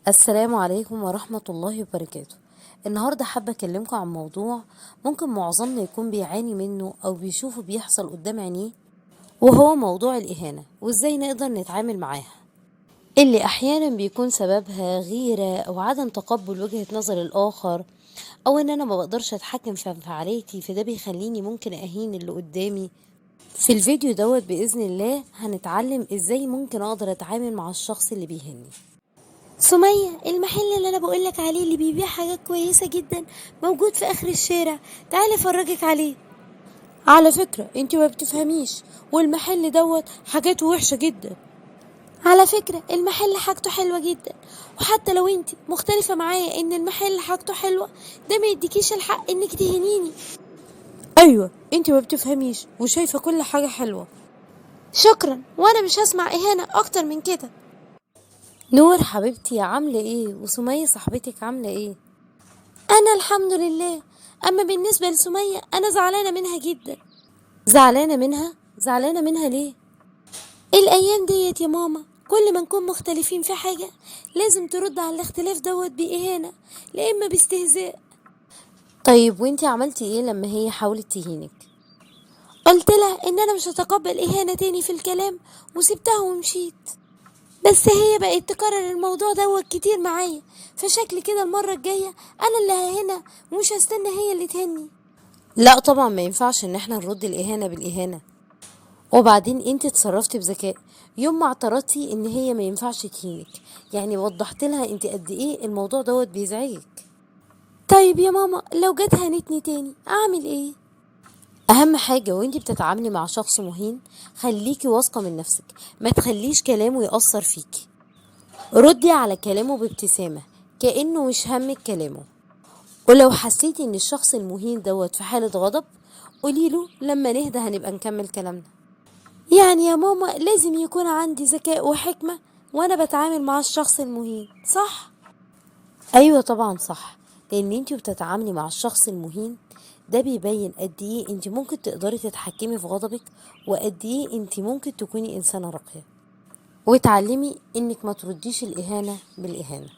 السلام عليكم ورحمة الله وبركاته. النهاردة حابة أكلمكم عن موضوع ممكن معظمنا يكون بيعاني منه أو بيشوفه بيحصل قدام عينيه، وهو موضوع الإهانة وإزاي نقدر نتعامل معاها، اللي أحيانا بيكون سببها غيرة أو عدم تقبل وجهة نظر الآخر، أو إن أنا ما بقدرش أتحكم في انفعالاتي، فده بيخليني ممكن أهين اللي قدامي. في الفيديو بإذن الله هنتعلم إزاي ممكن أقدر أتعامل مع الشخص اللي بيهني. سمية، المحل اللي انا بقولك عليه اللي بيبيع حاجات كويسة جدا موجود في اخر الشارع. تعالي افرجك عليه. على فكرة انت ما بتفهميش، والمحل حاجاته وحشة جدا. على فكرة المحل حاجته حلوة جدا، وحتى لو انت مختلفة معايا ان المحل حاجته حلوة، ده ما يديكيش الحق انك تهنيني. ايوه انت ما بتفهميش وشايفة كل حاجة حلوة. شكرا، وانا مش هسمع اهانة اكتر من كده. نور حبيبتي عاملة ايه؟ وسمية صاحبتك عاملة ايه؟ انا الحمد لله. اما بالنسبة لسمية انا زعلانة منها جدا. زعلانة منها ليه؟ الايام ديت يا ماما كل ما نكون مختلفين في حاجة لازم ترد على الاختلاف بإهانة، لا اما باستهزاء. طيب وانت عملتي ايه لما هي حاولت تهينك؟ قلت لها ان انا مش هتقبل اهانة تاني في الكلام وسبتها ومشيت. بس هي بقت تكرر الموضوع كتير معايا، فشكل كده المرة الجاية انا اللي ههنا ومش هستنى هي اللي تهني. لا طبعا ما ينفعش ان احنا نرد الإهانة بالإهانة. وبعدين انت اتصرفتي بذكاء يوم ما اعترضتي ان هي ما ينفعش تهينك، يعني وضحت لها انت قد ايه الموضوع بيزعجك. طيب يا ماما لو جت هنتني تاني اعمل ايه؟ اهم حاجة وانتي بتتعاملي مع شخص مهين، خليكي واثقة من نفسك، ما تخليش كلامه يأثر فيكي. ردي على كلامه بابتسامة كأنه مش همك كلامه. ولو حسيتي ان الشخص المهين في حالة غضب، قوليله لما نهدى هنبقى نكمل كلامنا. يعني يا ماما لازم يكون عندي ذكاء وحكمة وانا بتعامل مع الشخص المهين، صح؟ ايوه طبعا صح، لان انتي بتتعاملي مع الشخص المهين، ده بيبين قد ايه انتي ممكن تقدري تتحكمي في غضبك، وقد ايه انتي ممكن تكوني انسانة راقية، وتعلمي انك ما ترديش الإهانة بالإهانة.